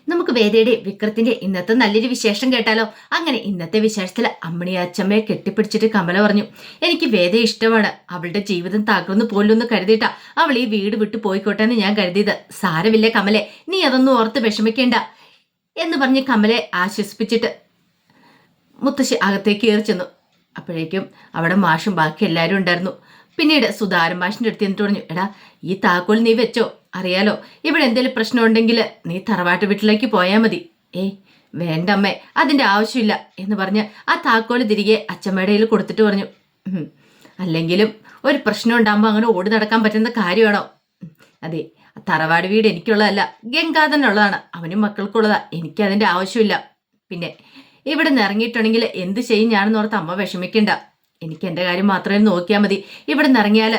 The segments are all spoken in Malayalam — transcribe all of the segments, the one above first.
നമുക്ക് വേദയുടെ വിക്രത്തിന്റെ ഇന്നത്തെ നല്ലൊരു വിശേഷം കേട്ടാലോ? അങ്ങനെ ഇന്നത്തെ വിശേഷത്തിൽ അമ്മണി അച്ചമ്മയെ കെട്ടിപ്പിടിച്ചിട്ട് കമല പറഞ്ഞു, എനിക്ക് വേദയെ ഇഷ്ടമാണ്, അവളുടെ ജീവിതം തകർന്നു പോലൊന്ന് കരുതിയിട്ടാ അവൾ ഈ വീട് വിട്ടു പോയിക്കോട്ടെ എന്ന് ഞാൻ കരുതിയത്. സാരമില്ലേ കമലെ, നീ അതൊന്നും ഓർത്ത് വിഷമിക്കേണ്ട എന്ന് പറഞ്ഞ് കമലെ ആശ്വസിപ്പിച്ചിട്ട് മുത്തശ്ശി അകത്തേക്ക് കയറി ചെന്നു. അപ്പോഴേക്കും അവിടെ മാഷും ബാക്കി എല്ലാവരും ഉണ്ടായിരുന്നു. പിന്നീട് സുധാരൻ മാഷിന്റെ അടുത്ത് എന്നിട്ട് പറഞ്ഞു, എടാ ഈ താക്കോൽ നീ വെച്ചോ, അറിയാലോ ഇവിടെ എന്തെങ്കിലും പ്രശ്നം ഉണ്ടെങ്കിൽ നീ തറവാട്ട് വീട്ടിലേക്ക് പോയാൽ മതി. വേണ്ടമ്മേ, അതിന്റെ ആവശ്യമില്ല എന്ന് പറഞ്ഞ് ആ താക്കോൽ തിരികെ അച്ചമ്മയുടെ കയ്യിൽ കൊടുത്തിട്ട് പറഞ്ഞു, അല്ലെങ്കിലും ഒരു പ്രശ്നം ഉണ്ടാകുമ്പോൾ അങ്ങനെ ഓടി നടക്കാൻ പറ്റുന്ന കാര്യമാണോ? അതെ, തറവാട് വീട് എനിക്കുള്ളതല്ല, ഗംഗാധരനുള്ളതാണ്, അവനും മക്കൾക്കുള്ളതാ, എനിക്ക് അതിന്റെ ആവശ്യമില്ല. പിന്നെ ഇവിടെ നിന്ന് ഇറങ്ങിയിട്ടുണ്ടെങ്കിൽ എന്ത് ചെയ്യും ഞാനെന്ന് ഓർത്ത് അമ്മ വിഷമിക്കണ്ട, എനിക്ക് എൻ്റെ കാര്യം മാത്രമേ നോക്കിയാൽ മതി. ഇവിടെ നിന്ന് ഇറങ്ങിയാൽ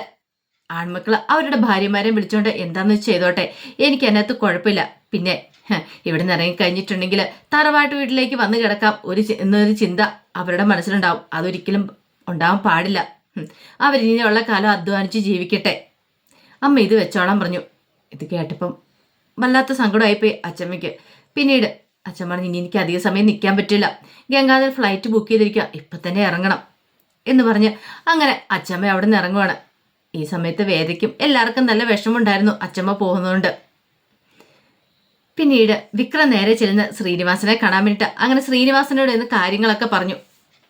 ആൺമക്കൾ അവരുടെ ഭാര്യമാരെ വിളിച്ചോണ്ട് എന്താന്ന് വെച്ച് ചെയ്തോട്ടെ, എനിക്ക് അതിനകത്ത് കുഴപ്പമില്ല. പിന്നെ ഇവിടെ നിന്ന് ഇറങ്ങിക്കഴിഞ്ഞിട്ടുണ്ടെങ്കിൽ തറവാട്ട് വീട്ടിലേക്ക് വന്ന് കിടക്കാം എന്നൊരു ചിന്ത അവരുടെ മനസ്സിലുണ്ടാവും. അതൊരിക്കലും ഉണ്ടാവാൻ പാടില്ല. അവരിനിയുള്ള കാലം അധ്വാനിച്ച് ജീവിക്കട്ടെ. അമ്മ ഇത് വെച്ചോളാൻ പറഞ്ഞു. ഇത് കേട്ടപ്പം വല്ലാത്ത സങ്കടമായിപ്പോയി അച്ചമ്മയ്ക്ക്. പിന്നീട് അച്ഛൻ പറഞ്ഞു, ഇനി എനിക്ക് അധിക സമയം നിൽക്കാൻ പറ്റില്ല, ഗംഗാധർ ഫ്ലൈറ്റ് ബുക്ക് ചെയ്തിരിക്കുക, ഇപ്പം തന്നെ ഇറങ്ങണം എന്ന് പറഞ്ഞ് അങ്ങനെ അച്ചമ്മ അവിടെ നിന്ന് ഇറങ്ങുവാണ്. ഈ സമയത്ത് വേദയ്ക്കും എല്ലാവർക്കും നല്ല വിഷമമുണ്ടായിരുന്നു അച്ചമ്മ പോകുന്നതുകൊണ്ട്. പിന്നീട് വിക്രം നേരെ ചെല്ലുന്ന ശ്രീനിവാസനെ കാണാൻ വേണ്ടിയിട്ട് അങ്ങനെ ശ്രീനിവാസനോട് ഇന്ന് കാര്യങ്ങളൊക്കെ പറഞ്ഞു.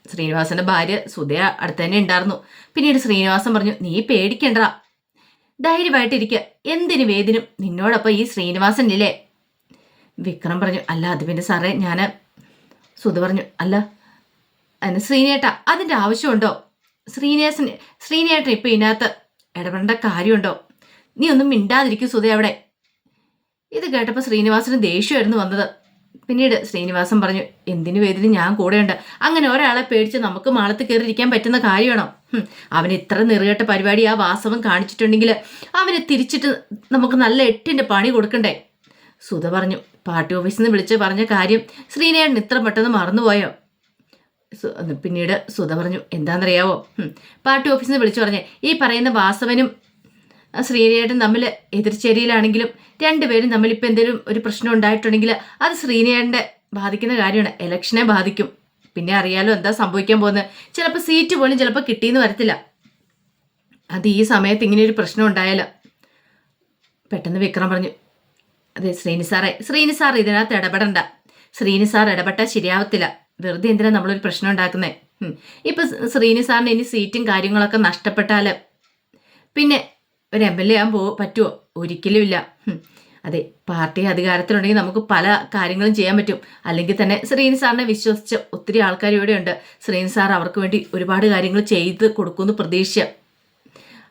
ശ്രീനിവാസന്റെ ഭാര്യ സുധയ അടുത്ത് തന്നെ ഉണ്ടായിരുന്നു. പിന്നീട് ശ്രീനിവാസൻ പറഞ്ഞു, നീ പേടിക്കണ്ട, ധൈര്യമായിട്ടിരിക്കുക, എന്തിനു വേദിനും നിന്നോടൊപ്പം ഈ ശ്രീനിവാസൻ ഇല്ലേ? വിക്രം പറഞ്ഞു, അല്ല അത് പിന്നെ സാറേ ഞാൻ. സുധ പറഞ്ഞു, അല്ല അതിന് ശ്രീനേട്ടാ അതിൻ്റെ ആവശ്യമുണ്ടോ? ശ്രീനേട്ടൻ ഇപ്പം ഇതിനകത്ത് ഇടപെടേണ്ട കാര്യമുണ്ടോ? നീ ഒന്നും മിണ്ടാതിരിക്കും സുധ അവിടെ. ഇത് കേട്ടപ്പോൾ ശ്രീനിവാസന് ദേഷ്യമായിരുന്നു വന്നത്. പിന്നീട് ശ്രീനിവാസൻ പറഞ്ഞു, എന്തിനു വേദിന് ഞാൻ കൂടെയുണ്ട്, അങ്ങനെ ഒരാളെ പേടിച്ച് നമുക്ക് മാളത്ത് കയറിയിരിക്കാൻ പറ്റുന്ന കാര്യമാണോ? അവന് ഇത്ര നെറുകെട്ട പരിപാടി ആ വാസവൻ കാണിച്ചിട്ടുണ്ടെങ്കിൽ അവനെ തിരിച്ചിട്ട് നമുക്ക് നല്ല 8ന്റെ പണി കൊടുക്കണ്ടേ? സുധ പറഞ്ഞു, പാർട്ടി ഓഫീസിൽ നിന്ന് വിളിച്ച് പറഞ്ഞ കാര്യം ശ്രീനേട്ടൻ ഇത്ര പെട്ടെന്ന് മറന്നുപോയോ? പിന്നീട് സുധ പറഞ്ഞു, എന്താണെന്നറിയാവോ, പാർട്ടി ഓഫീസിൽ നിന്ന് വിളിച്ചു പറഞ്ഞേ ഈ പറയുന്ന വാസവനും ശ്രീനേട്ടൻ തമ്മിൽ എതിർചേരിയിലാണെങ്കിലും രണ്ടുപേരും തമ്മിൽ ഇപ്പം എന്തെങ്കിലും ഒരു പ്രശ്നം ഉണ്ടായിട്ടുണ്ടെങ്കിൽ അത് ശ്രീനേട്ടൻ്റെ ബാധിക്കുന്ന കാര്യമാണ്, ഇലക്ഷനെ ബാധിക്കും. പിന്നെ അറിയാലോ എന്താ സംഭവിക്കാൻ പോകുന്നത്, ചിലപ്പോൾ സീറ്റ് പോലും ചിലപ്പോൾ കിട്ടിയെന്ന് വരത്തില്ല. അത് ഈ സമയത്ത് ഇങ്ങനെ ഒരു പ്രശ്നം ഉണ്ടായാലോ. പെട്ടെന്ന് വിക്രം പറഞ്ഞു, അതെ ശ്രീനി സാർ ഇതിനകത്ത് ഇടപെടണ്ട, ശ്രീനി സാർ ഇടപെട്ടാൽ ശരിയാവത്തില്ല, വെറുതെ എന്തിനാ നമ്മളൊരു പ്രശ്നം ഉണ്ടാക്കുന്നേ? ഇപ്പൊ ശ്രീനി സാറിന് ഇനി സീറ്റും കാര്യങ്ങളൊക്കെ നഷ്ടപ്പെട്ടാൽ പിന്നെ ഒരു MLA ആകാൻ പറ്റുമോ? ഒരിക്കലും ഇല്ല. അതെ, പാർട്ടി അധികാരത്തിലുണ്ടെങ്കിൽ നമുക്ക് പല കാര്യങ്ങളും ചെയ്യാൻ പറ്റും. അല്ലെങ്കിൽ തന്നെ ശ്രീനി സാറിനെ വിശ്വസിച്ച ഒത്തിരി ആൾക്കാർ ഇവിടെ ഉണ്ട്. ശ്രീനി സാർ അവർക്ക് വേണ്ടി ഒരുപാട് കാര്യങ്ങൾ ചെയ്ത് കൊടുക്കുമെന്ന് പ്രതീക്ഷ.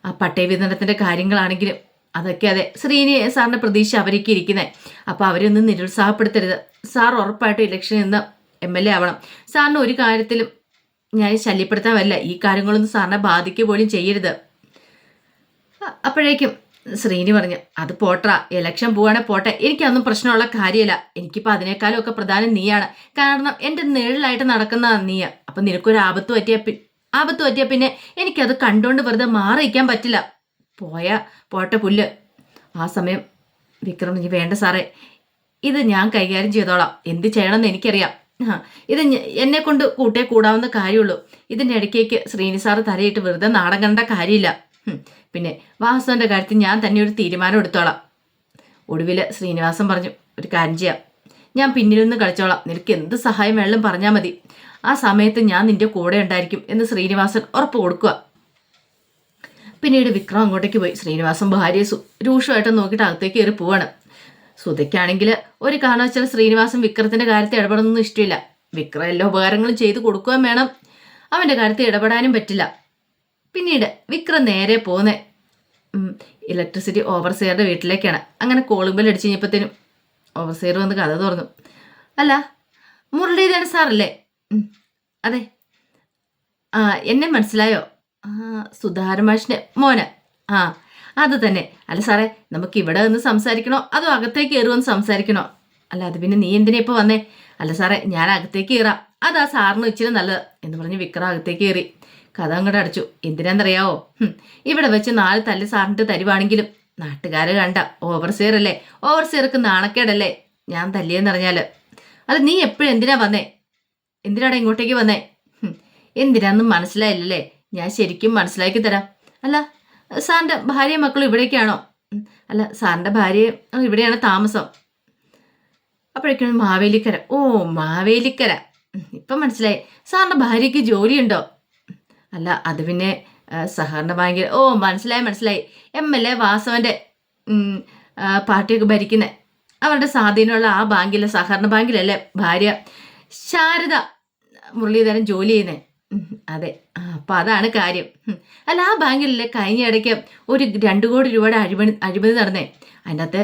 ആ പട്ടയ വിതരണത്തിന്റെ കാര്യങ്ങളാണെങ്കിലും അതൊക്കെ അതെ ശ്രീനി സാറിന്റെ പ്രതീക്ഷ അവരൊക്കെ ഇരിക്കുന്നത്. അപ്പോൾ അവരൊന്നും നിരുത്സാഹപ്പെടുത്തരുത്. സാർ ഉറപ്പായിട്ടും ഇലക്ഷനിൽ നിന്ന് MLA ആവണം. സാറിന് ഒരു കാര്യത്തിലും ഞാൻ ശല്യപ്പെടുത്താൻ വരില്ല, ഈ കാര്യങ്ങളൊന്നും സാറിനെ ബാധിക്കുക പോലും ചെയ്യരുത്. അപ്പോഴേക്കും ശ്രീനി പറഞ്ഞു, അത് പോട്ടെ, ഇലക്ഷൻ പോവാണെ പോട്ടെ, എനിക്കതൊന്നും പ്രശ്നമുള്ള കാര്യമല്ല. എനിക്കിപ്പോൾ അതിനേക്കാളും ഒക്കെ പ്രധാനം നീയാണ്. കാരണം എൻ്റെ നിഴലായിട്ട് നടക്കുന്നതാണ് നീ. അപ്പം നിനക്കൊരു ആപത്ത് പറ്റിയാൽ പിന്നെ എനിക്കത് കണ്ടുകൊണ്ട് വെറുതെ മാറിയിരിക്കാൻ പറ്റില്ല. പോട്ടെ പുല്ല്. ആ സമയം വിക്രം പറഞ്ഞു, വേണ്ട സാറേ, ഇത് ഞാൻ കൈകാര്യം ചെയ്തോളാം, എന്ത് ചെയ്യണമെന്ന് എനിക്കറിയാം. ഇത് എന്നെ കൊണ്ട് കൂടാവുന്ന കാര്യമുള്ളൂ. ഇതിൻ്റെ ഇടയ്ക്കേക്ക് ശ്രീനി സാറ് തലയിട്ട് വെറുതെ നാടൻ കണ്ട കാര്യമില്ല. പിന്നെ വാസുവിൻ്റെ കാര്യത്തിൽ ഞാൻ തന്നെ ഒരു തീരുമാനം എടുത്തോളാം. ഒടുവിൽ ശ്രീനിവാസൻ പറഞ്ഞു, ഒരു കാര്യം ചെയ്യാം, ഞാൻ പിന്നിലൊന്ന് കളിച്ചോളാം, നിനക്ക് എന്ത് സഹായം വേണം പറഞ്ഞാൽ മതി, ആ സമയത്ത് ഞാൻ നിന്റെ കൂടെ ഉണ്ടായിരിക്കും എന്ന് ശ്രീനിവാസൻ ഉറപ്പ് കൊടുക്കുക. പിന്നീട് വിക്രം അങ്ങോട്ടേക്ക് പോയി. ശ്രീനിവാസൻ ഭാര്യയെ രൂക്ഷമായിട്ട് നോക്കിയിട്ട് അകത്തേക്ക് കയറി പോവാണ്. സുധയ്ക്കാണെങ്കിൽ ഒരു കാരണവശാൽ ശ്രീനിവാസൻ വിക്രത്തിന്റെ കാര്യത്തിൽ ഇടപെടുന്നൊന്നും ഇഷ്ടമില്ല. വിക്രം എല്ലാ ഉപകാരങ്ങളും ചെയ്തു കൊടുക്കുകയും വേണം, അവന്റെ കാര്യത്തിൽ ഇടപെടാനും പറ്റില്ല. പിന്നീട് വിക്രം നേരെ പോകുന്ന ഇലക്ട്രിസിറ്റി ഓവർസിയറുടെ വീട്ടിലേക്കാണ്. അങ്ങനെ കോളിംഗ് ബെൽ അടിച്ചു കഴിഞ്ഞപ്പോഴത്തേനും ഓവർസിയർ വന്ന് കഥ തുറന്നു. അല്ല, മുരളീധരൻ സാറല്ലേ? അതെ. എന്നെ മനസ്സിലായോ? സുധാരമാഷിന്റെ മോന്. അത് തന്നെ. അല്ല സാറേ, നമുക്ക് ഇവിടെ നിന്ന് സംസാരിക്കണോ അതോ അകത്തേക്ക് കയറുമെന്ന് സംസാരിക്കണോ? അല്ല അത് പിന്നെ നീ എന്തിനാ ഇപ്പോൾ വന്നേ? അല്ല സാറേ, ഞാൻ അകത്തേക്ക് കയറാം, അതാ സാറിന് ഇച്ചിരി നല്ലത് എന്ന് പറഞ്ഞ് വിക്രം അകത്തേക്ക് കയറി. കഥ അങ്ങോട്ട് അടച്ചു. എന്തിനാണെന്നറിയാവോ, ഇവിടെ വെച്ച് 4 തല്ല് സാറിൻ്റെ തരുവാണെങ്കിലും നാട്ടുകാരെ കണ്ട ഓവർസിയർ അല്ലേ, ഓവർസിയർക്ക് നാണക്കേടല്ലേ, ഞാൻ തല്ലിയെന്നറിഞ്ഞാൽ. അല്ല നീ എപ്പോഴും എന്തിനാ വന്നേ? എന്തിനാടാ ഇങ്ങോട്ടേക്ക് വന്നേ? എന്തിനാന്നും മനസ്സിലായില്ലല്ലേ? ഞാൻ ശരിക്കും മനസ്സിലാക്കി തരാം. അല്ല സാറിൻ്റെ ഭാര്യയും മക്കളും ഇവിടേക്കാണോ? അല്ല സാറിൻ്റെ ഭാര്യ ഇവിടെയാണ് താമസം. അപ്പോഴേക്കാണ് മാവേലിക്കര. ഓ മാവേലിക്കര, ഇപ്പം മനസ്സിലായി. സാറിൻ്റെ ഭാര്യയ്ക്ക് ജോലിയുണ്ടോ? അല്ല അത് പിന്നെ സഹകരണ ബാങ്കിൽ. ഓ മനസ്സിലായി. MLA വാസവൻ്റെ പാർട്ടിയൊക്കെ ഭരിക്കുന്നത് അവരുടെ സ്വാധീനമുള്ള ആ ബാങ്കിലെ സഹകരണ ബാങ്കിലല്ലേ ഭാര്യ ശാരദ മുരളീധരൻ ജോലി ചെയ്യുന്നത്? അതെ. അപ്പം അതാണ് കാര്യം. അല്ല ആ ബാങ്കിലല്ലേ കഴിഞ്ഞ ഇടയ്ക്ക് ഒരു 2 കോടി രൂപയുടെ അഴിമതി നടന്നേ? അതിൻ്റെ അകത്ത്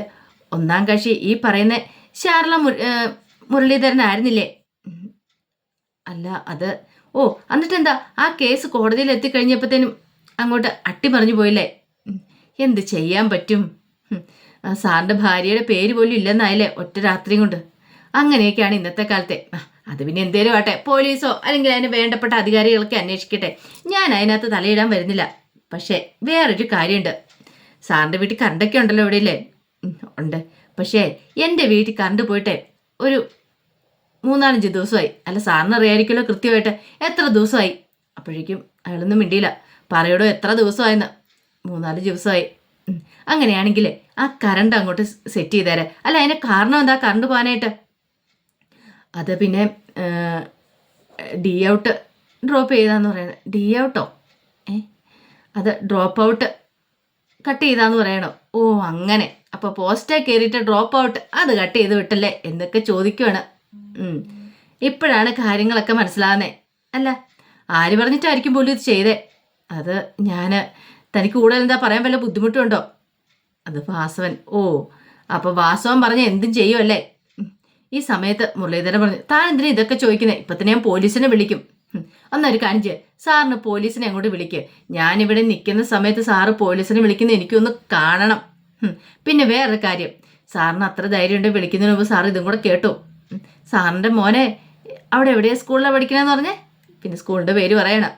ഒന്നാം കക്ഷി ഈ പറയുന്ന ശാരദ മുരളീധരനായിരുന്നില്ലേ? അല്ല അത് എന്നിട്ട് എന്താ ആ കേസ് കോടതിയിൽ എത്തിക്കഴിഞ്ഞപ്പോഴത്തേനും അങ്ങോട്ട് അട്ടിമറിഞ്ഞു പോയില്ലേ? എന്ത് ചെയ്യാൻ പറ്റും? സാറിൻ്റെ ഭാര്യയുടെ പേര് പോലും ഇല്ലെന്നായില്ലേ ഒറ്റ രാത്രിയും കൊണ്ട്. അങ്ങനെയൊക്കെയാണ് ഇന്നത്തെ കാലത്തെ. അത് പിന്നെ എന്തേലും ആട്ടെ, പോലീസോ അല്ലെങ്കിൽ അതിന് വേണ്ടപ്പെട്ട അധികാരികളൊക്കെ അന്വേഷിക്കട്ടെ. ഞാൻ അതിനകത്ത് തലയിടാൻ വരുന്നില്ല. പക്ഷേ വേറൊരു കാര്യമുണ്ട്. സാറിൻ്റെ വീട്ടിൽ കറണ്ടൊക്കെ ഉണ്ടല്ലോ ഇവിടെ ഇല്ലേ? ഉണ്ട്. പക്ഷേ എൻ്റെ വീട്ടിൽ കറണ്ട് പോയിട്ടെ ഒരു 3-4 ദിവസമായി. അല്ല സാറിന് അറിയായിരിക്കുമല്ലോ കൃത്യമായിട്ട് എത്ര ദിവസമായി. അപ്പോഴേക്കും അയാളൊന്നും മിണ്ടിയില്ല. പറയടോ എത്ര ദിവസമായെന്ന്. 3-4 ദിവസമായി. അങ്ങനെയാണെങ്കിൽ ആ കറണ്ട് അങ്ങോട്ട് സെറ്റ് ചെയ്തേരെ. അല്ല അതിൻ്റെ കാരണം എന്താ കറണ്ട് പോകാനായിട്ട്? അത് പിന്നെ ഡി ഔട്ട് ഡ്രോപ്പ് ചെയ്താന്ന് പറയണം. ഡി ഔട്ടോ? അത് ഡ്രോപ്പ് ഔട്ട് കട്ട് ചെയ്താന്ന് പറയണോ? ഓ അങ്ങനെ. അപ്പോൾ പോസ്റ്റേ കയറിയിട്ട് ഡ്രോപ്പ് ഔട്ട് അത് കട്ട് ചെയ്ത് വിട്ടല്ലേ എന്നൊക്കെ ചോദിക്കുവാണ്. ഇപ്പോഴാണ് കാര്യങ്ങളൊക്കെ മനസ്സിലാകുന്നേ. അല്ല ആര് പറഞ്ഞിട്ടായിരിക്കും പോലും ഇത് ചെയ്തേ? അത് ഞാൻ തനിക്ക് കൂടുതൽ എന്താ പറയാൻ വല്ല ബുദ്ധിമുട്ടുണ്ടോ? അത് വാസവൻ. ഓ അപ്പോൾ വാസവൻ പറഞ്ഞ എന്തും ചെയ്യുമല്ലേ? ഈ സമയത്ത് മുരളീധരൻ പറഞ്ഞു, താൻ എന്തിനാ ഇതൊക്കെ ചോദിക്കുന്നത്? ഇപ്പം തന്നെ ഞാൻ പോലീസിനെ വിളിക്കും. ഒന്നൊരു കാര്യം ചെയ്യ്, സാറിന് പോലീസിനെ അങ്ങോട്ട് വിളിക്കുക. ഞാനിവിടെ നിൽക്കുന്ന സമയത്ത് സാറ് പോലീസിനെ വിളിക്കുന്നത് എനിക്കൊന്ന് കാണണം. പിന്നെ വേറൊരു കാര്യം, സാറിന് അത്ര ധൈര്യം ഉണ്ടെങ്കിൽ വിളിക്കുന്നതിന് മുമ്പ് സാർ ഇതും കൂടെ കേട്ടോ. സാറിൻ്റെ മോനെ അവിടെ എവിടെയാണ് സ്കൂളിലാണ് പഠിക്കണമെന്ന് പറഞ്ഞേ? പിന്നെ സ്കൂളിൻ്റെ പേര് പറയണം.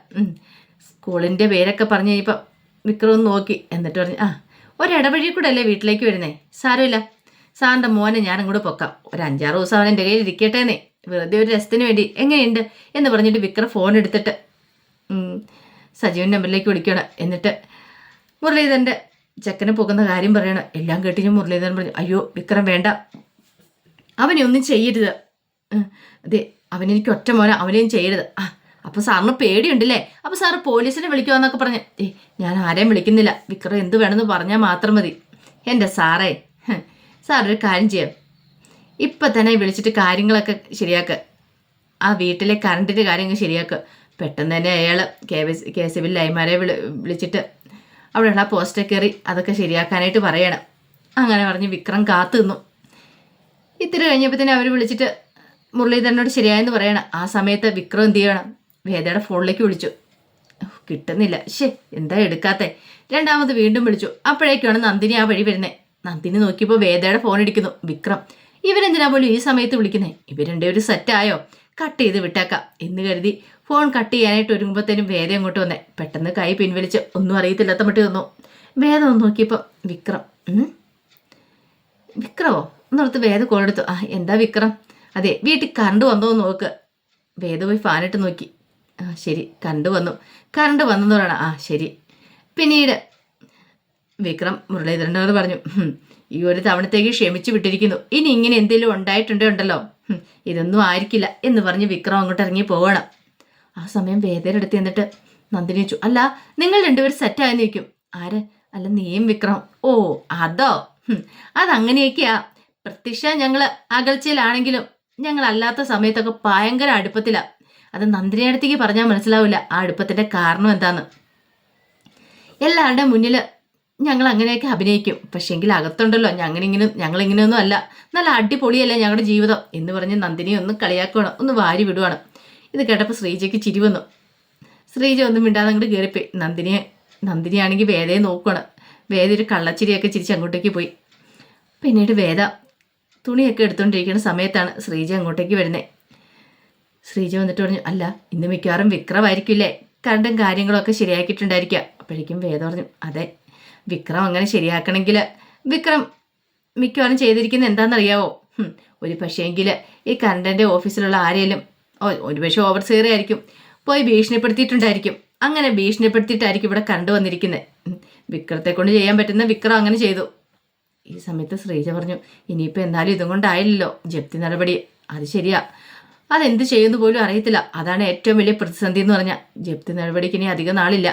സ്കൂളിൻ്റെ പേരൊക്കെ പറഞ്ഞു കഴിഞ്ഞപ്പോൾ വിക്രം ഒന്ന് നോക്കി. എന്നിട്ട് പറഞ്ഞു, ഒരിടവഴി കൂടെ അല്ലേ വീട്ടിലേക്ക് വരുന്നേ? സാരമില്ല, സാറിൻ്റെ മോനെ ഞാനും കൂടെ പൊക്കാം. ഒരു 5-6 ദിവസം അവൻ എൻ്റെ കയ്യിൽ ഇരിക്കട്ടേന്നേ, വെറുതെ ഒരു രസത്തിന് വേണ്ടി. എങ്ങനെയുണ്ട് എന്ന് പറഞ്ഞിട്ട് വിക്രം ഫോൺ എടുത്തിട്ട് സജീവൻ നമ്പറിലേക്ക് വിളിക്കണം. എന്നിട്ട് മുരളീധരൻ്റെ ചെക്കനെ പോകുന്ന കാര്യം പറയണം. എല്ലാം കേട്ടിട്ട് മുരളീധരൻ പറഞ്ഞു, അയ്യോ വിക്രം വേണ്ട, അവനെ ഒന്നും ചെയ്യരുത്. അതെ അവനെനിക്ക് ഒറ്റ മോനെ, അവനെയും ചെയ്യരുത്. അപ്പോൾ സാറിന് പേടിയുണ്ടല്ലേ? അപ്പോൾ സാറ് പോലീസിനെ വിളിക്കുവാന്നൊക്കെ പറഞ്ഞ്. ഞാൻ ആരെയും വിളിക്കുന്നില്ല, വിക്രം എന്ത് വേണമെന്ന് പറഞ്ഞാൽ മാത്രം മതി. എൻ്റെ സാറേ, സാറൊരു കാര്യം ചെയ്യാം, ഇപ്പം തന്നെ വിളിച്ചിട്ട് കാര്യങ്ങളൊക്കെ ശരിയാക്കുക. ആ വീട്ടിലെ കറണ്ടിൻ്റെ കാര്യങ്ങൾ ശരിയാക്കുക. പെട്ടെന്ന് തന്നെ അയാൾ KCB ലൈമാരെ വിളിച്ചിട്ട് അവിടെയുള്ള ആ പോസ്റ്റർ കയറി അതൊക്കെ ശരിയാക്കാനായിട്ട് പറയണം. അങ്ങനെ പറഞ്ഞ് വിക്രം കാത്തു നിന്നു. ഇത്തിരി കഴിഞ്ഞപ്പോൾ തന്നെ അവർ വിളിച്ചിട്ട് മുരളീധരനോട് ശരിയായെന്ന് പറയണം. ആ സമയത്ത് വിക്രം എന്ത് ചെയ്യണം? വേദയുടെ ഫോണിലേക്ക് വിളിച്ചു. കിട്ടുന്നില്ല. എന്താ എടുക്കാത്തേ? രണ്ടാമത് വീണ്ടും വിളിച്ചു. അപ്പോഴേക്കാണ് നന്ദിനി ആ വഴി വരുന്നത്. നന്ദിനി നോക്കിയപ്പോൾ വേദയുടെ ഫോൺ ഇടിക്കുന്നു. വിക്രം, ഇവരെന്തിനാ പോലും ഈ സമയത്ത് വിളിക്കുന്നേ? ഇവരുടെ ഒരു സെറ്റായോ? കട്ട് ചെയ്ത് വിട്ടേക്കാം എന്ന് കരുതി ഫോൺ കട്ട് ചെയ്യാനായിട്ട് ഒരുങ്ങുമ്പോഴത്തേനും വേദ അങ്ങോട്ട് വന്നേ. പെട്ടെന്ന് കൈ പിൻവലിച്ച് ഒന്നും അറിയത്തില്ലാത്ത മട്ടി വന്നു. വേദ ഒന്ന് നോക്കിയപ്പോൾ വിക്രം. വിക്രമോ എന്നോർത്ത് വേദ കോളെടുത്തു. എന്താ വിക്രം? അതെ, വീട്ടിൽ കറണ്ട് വന്നോ നോക്ക്. വേദ പോയി ഫാനിട്ട് നോക്കി. ശരി, കറണ്ട് വന്നെന്ന് പറയണം. ശരി. പിന്നീട് വിക്രം മുരളീധരനോട് പറഞ്ഞു, ഈ ഒരു തവണത്തേക്ക് ക്ഷമിച്ചു വിട്ടിരിക്കുന്നു. ഇനി ഇങ്ങനെ എന്തെങ്കിലും ഉണ്ടായിട്ടുണ്ടല്ലോ, ഇതൊന്നും ആയിരിക്കില്ല എന്ന് പറഞ്ഞ് വിക്രം അങ്ങോട്ട് ഇറങ്ങി പോവണം. ആ സമയം വേദയുടെ അടുത്ത് എന്നിട്ട് നന്ദിനി വെച്ചു, അല്ല നിങ്ങൾ രണ്ടുപേരും സെറ്റായെന്ന് നിൽക്കും. ആര്? അല്ല നീയും വിക്രം. ഓ അതോ? അതങ്ങനെയൊക്കെയാ. പ്രത്യക്ഷ ഞങ്ങൾ അകൽച്ചയിലാണെങ്കിലും ഞങ്ങൾ അല്ലാത്ത സമയത്തൊക്കെ ഭയങ്കര അടുപ്പത്തിലാണ്. അത് നന്ദിനി അടുത്തേക്ക് പറഞ്ഞാൽ മനസ്സിലാവില്ല ആ അടുപ്പത്തിൻ്റെ കാരണം എന്താന്ന്. എല്ലാവരുടെ മുന്നിൽ ഞങ്ങൾ അങ്ങനെയൊക്കെ അഭിനയിക്കും, പക്ഷേങ്കിൽ അകത്തുണ്ടല്ലോ ഞങ്ങളിങ്ങനെയൊന്നും അല്ല, നല്ല അടിപൊളിയല്ലേ ഞങ്ങളുടെ ജീവിതം എന്ന് പറഞ്ഞ് നന്ദിനിയെ ഒന്ന് കളിയാക്കുകയാണ്, ഒന്ന് വാരി വിടുവാണ്. ഇത് കേട്ടപ്പോൾ ശ്രീജയ്ക്ക് ചിരി വന്നു. ശ്രീജ ഒന്നും മിണ്ടാതെ അങ്ങോട്ട് കയറിപ്പോയി. നന്ദിനിയാണെങ്കിൽ വേദയെ നോക്കുകയാണ്. വേദ ഒരു കള്ളച്ചിരിയൊക്കെ ചിരിച്ച് അങ്ങോട്ടേക്ക് പോയി. പിന്നീട് വേദ തുണിയൊക്കെ എടുത്തുകൊണ്ടിരിക്കുന്ന സമയത്താണ് ശ്രീജ അങ്ങോട്ടേക്ക് വരുന്നത്. ശ്രീജ വന്നിട്ട് പറഞ്ഞു, അല്ല ഇന്ന് മിക്കവാറും വിക്രമായിരിക്കില്ലേ കറണ്ടും കാര്യങ്ങളൊക്കെ ശരിയാക്കിയിട്ടുണ്ടായിരിക്കുക. അപ്പോഴേക്കും വേദ പറഞ്ഞു, അതെ വിക്രം അങ്ങനെ ശരിയാക്കണമെങ്കിൽ വിക്രം മിക്കവാറും ചെയ്തിരിക്കുന്നത് എന്താണെന്നറിയാവോ? ഒരു പക്ഷേങ്കിൽ ഈ കറണ്ടിൻ്റെ ഓഫീസിലുള്ള ആരെങ്കിലും ഒരു പക്ഷേ ഓവർ സീറ ആയിരിക്കും പോയി ഭീഷണിപ്പെടുത്തിയിട്ടുണ്ടായിരിക്കും. അങ്ങനെ ഭീഷണിപ്പെടുത്തിയിട്ടായിരിക്കും ഇവിടെ കണ്ടു വന്നിരിക്കുന്നത്. വിക്രത്തെ കൊണ്ട് ചെയ്യാൻ പറ്റുന്ന വിക്രം അങ്ങനെ ചെയ്തു. ഈ സമയത്ത് ശ്രീജ പറഞ്ഞു, ഇനിയിപ്പോൾ എന്നാലും ഇതും കൊണ്ടായില്ലല്ലോ ജപ്തി നടപടി. അത് ശരിയാ, അതെന്ത് ചെയ്യുന്നു പോലും അറിയത്തില്ല. അതാണ് ഏറ്റവും വലിയ പ്രതിസന്ധി എന്ന് പറഞ്ഞാൽ. ജപ്തി നടപടിക്ക് ഇനി അധികം നാളില്ല.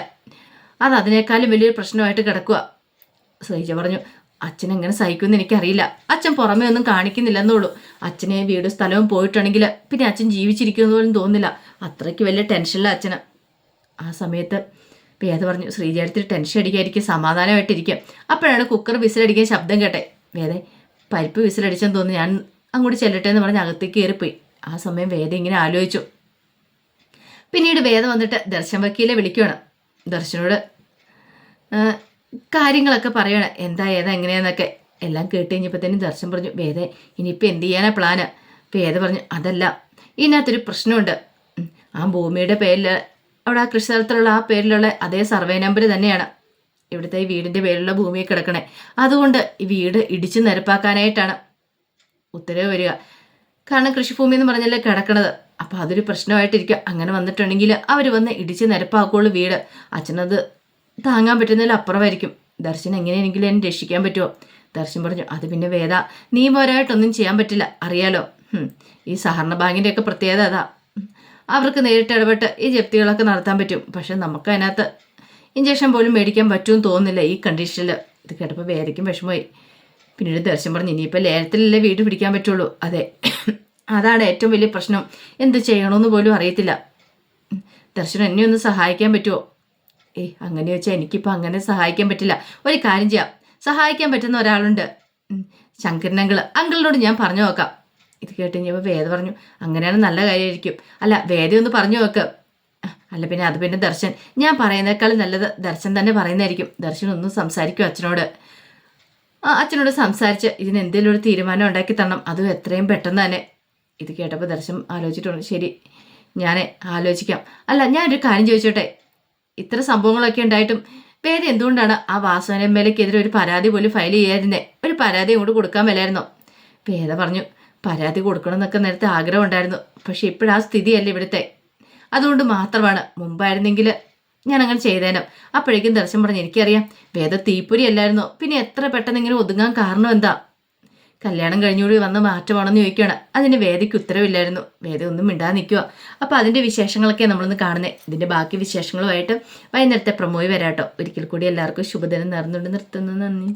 അത് അതിനേക്കാളും വലിയൊരു പ്രശ്നമായിട്ട് കിടക്കുക. ശ്രീജ പറഞ്ഞു, അച്ഛൻ എങ്ങനെ സഹിക്കുമെന്ന് എനിക്കറിയില്ല. അച്ഛൻ പുറമേ ഒന്നും കാണിക്കുന്നില്ലെന്നുള്ളൂ. അച്ഛനെ വീട് സ്ഥലവും പോയിട്ടുണ്ടെങ്കിൽ പിന്നെ അച്ഛൻ ജീവിച്ചിരിക്കുമെന്ന് പോലും തോന്നില്ല. അത്രയ്ക്ക് വലിയ ടെൻഷനില്ല അച്ഛന്. ആ സമയത്ത് വേദ പറഞ്ഞു, ശ്രീജയത്തിൽ ടെൻഷൻ അടിക്കാതിരിക്കും, സമാധാനമായിട്ടിരിക്കും. അപ്പോഴാണ് കുക്കർ വിസിലടിക്കാൻ ശബ്ദം കേട്ടെ. വേദ പരിപ്പ് വിസിലടിച്ചെന്ന് തോന്നി, ഞാൻ അങ്ങോട്ട് ചെല്ലട്ടെ എന്ന് പറഞ്ഞ് അകത്തേക്ക് കയറിപ്പോയി. ആ സമയം വേദ ഇങ്ങനെ ആലോചിച്ചു. പിന്നീട് വേദ വന്നിട്ട് ദർശൻ വക്കീലെ വിളിക്കുകയാണ്. ദർശനോട് കാര്യങ്ങളൊക്കെ പറയണം, എന്താ ഏതാ എങ്ങനെയാന്നൊക്കെ. എല്ലാം കേട്ട് കഴിഞ്ഞപ്പോഴത്തേനും ദർശൻ പറഞ്ഞു, വേദ ഇനിയിപ്പോൾ എന്ത് ചെയ്യാനാ പ്ലാന്? വേദ പറഞ്ഞു, അതല്ല, ഇതിനകത്തൊരു പ്രശ്നമുണ്ട്. ആ ഭൂമിയുടെ പേരിൽ അവിടെ ആ കൃഷി സ്ഥലത്തുള്ള ആ പേരിലുള്ള അതേ സർവേ നമ്പർ തന്നെയാണ് ഇവിടുത്തെ ഈ വീടിൻ്റെ പേരിലുള്ള ഭൂമിയെ കിടക്കണേ. അതുകൊണ്ട് ഈ വീട് ഇടിച്ചു നിരപ്പാക്കാനായിട്ടാണ് ഉത്തരവ് വരിക. കാരണം കൃഷിഭൂമി എന്ന് പറഞ്ഞല്ലേ കിടക്കണത്. അപ്പോൾ അതൊരു പ്രശ്നമായിട്ടിരിക്കും. അങ്ങനെ വന്നിട്ടുണ്ടെങ്കിൽ അവർ വന്ന് ഇടിച്ച് നിരപ്പാക്കുള്ളൂ വീട്. അച്ഛനത് താങ്ങാൻ പറ്റുന്നതിൽ അപ്പുറമായിരിക്കും. ദർശൻ എങ്ങനെയെങ്കിലും എന്നെ രക്ഷിക്കാൻ പറ്റുമോ? ദർശൻ പറഞ്ഞു, അത് പിന്നെ വേദ നിയമപരമായിട്ടൊന്നും ചെയ്യാൻ പറ്റില്ല, അറിയാലോ. ഈ സഹകരണ ബാങ്കിൻ്റെയൊക്കെ പ്രത്യേകത അതാ. അവർക്ക് നേരിട്ട് ഇടപെട്ട് ഈ ജപ്തികളൊക്കെ നടത്താൻ പറ്റും. പക്ഷെ നമുക്ക് അതിനകത്ത് ഇഞ്ചക്ഷൻ പോലും മേടിക്കാൻ പറ്റുമെന്ന് തോന്നുന്നില്ല ഈ കണ്ടീഷനിൽ. ഇത് കേട്ടപ്പോൾ വേദയ്ക്കും വിഷമമായി. പിന്നീട് ദർശൻ പറഞ്ഞു, ഇനിയിപ്പോൾ ലേലത്തിലല്ലേ വീട് പിടിക്കാൻ പറ്റുള്ളൂ. അതെ, അതാണ് ഏറ്റവും വലിയ പ്രശ്നം. എന്ത് ചെയ്യണമെന്ന് പോലും അറിയത്തില്ല. ദർശനം എന്നെ ഒന്ന് സഹായിക്കാൻ പറ്റുമോ? അങ്ങനെ വെച്ചാൽ എനിക്കിപ്പോൾ അങ്ങനെ സഹായിക്കാൻ പറ്റില്ല. ഒരു കാര്യം ചെയ്യാം, സഹായിക്കാൻ പറ്റുന്ന ഒരാളുണ്ട്, ശങ്കരൻ അങ്കിളിനോട് ഞാൻ പറഞ്ഞു നോക്കാം. ഇത് കേട്ട് കഴിഞ്ഞപ്പോൾ വേദ പറഞ്ഞു, അങ്ങനെയാണ് നല്ല കാര്യമായിരിക്കും. അല്ല, വേദ ഒന്ന് പറഞ്ഞു നോക്ക്. അല്ല പിന്നെ അത് പിന്നെ ദർശൻ, ഞാൻ പറയുന്നേക്കാളും നല്ലത് ദർശൻ തന്നെ പറയുന്നതായിരിക്കും. ദർശൻ ഒന്ന് സംസാരിക്കും അച്ഛനോട് സംസാരിച്ച് ഇതിന് എന്തെങ്കിലും ഒരു തീരുമാനം ഉണ്ടാക്കി തരണം, അതും എത്രയും പെട്ടെന്ന് തന്നെ. ഇത് കേട്ടപ്പോൾ ദർശൻ ആലോചിച്ചിട്ടുണ്ട്. ശരി, ഞാൻ ആലോചിക്കാം. അല്ല, ഞാനൊരു കാര്യം ചോദിച്ചോട്ടെ, ഇത്ര സംഭവങ്ങളൊക്കെ ഉണ്ടായിട്ടും വേദ എന്തുകൊണ്ടാണ് ആ വാസവനമ്മേലേക്കെതിരെ ഒരു പരാതി പോലും ഫയൽ ചെയ്യാതിരുന്നേ? ഒരു പരാതി ഇങ്ങോട്ട് കൊടുക്കാൻ മേലായിരുന്നോ? വേദ പറഞ്ഞു, പരാതി കൊടുക്കണം എന്നൊക്കെ നേരത്തെ ആഗ്രഹം ഉണ്ടായിരുന്നു. പക്ഷെ ഇപ്പോഴാ സ്ഥിതിയല്ല ഇവിടുത്തെ, അതുകൊണ്ട് മാത്രമാണ്. മുമ്പായിരുന്നെങ്കിൽ ഞാൻ അങ്ങനെ ചെയ്തേനോ. അപ്പോഴേക്കും ദർശൻ പറഞ്ഞു, എനിക്കറിയാം വേദ തീപ്പൊരി അല്ലായിരുന്നോ, പിന്നെ എത്ര പെട്ടെന്ന് ഇങ്ങനെ ഒതുങ്ങാൻ കാരണം എന്താ? കല്യാണം കഴിഞ്ഞുകൂടി വന്ന മാറ്റമാണെന്ന് ചോദിക്കുകയാണ്. അതിന് വേദയ്ക്ക് ഉത്തരവില്ലായിരുന്നു. വേദ ഒന്നും മിണ്ടാതെ നിൽക്കുക. അപ്പോൾ അതിൻ്റെ വിശേഷങ്ങളൊക്കെ നമ്മളൊന്ന് കാണുന്നത്. ഇതിൻ്റെ ബാക്കി വിശേഷങ്ങളുമായിട്ട് വൈകുന്നേരത്തെ പ്രമോയി വരാട്ടോ. ഒരിക്കൽ കൂടി എല്ലാവർക്കും ശുഭദിനം നേർന്നുകൊണ്ട് നിർത്തുന്നു. നന്ദി.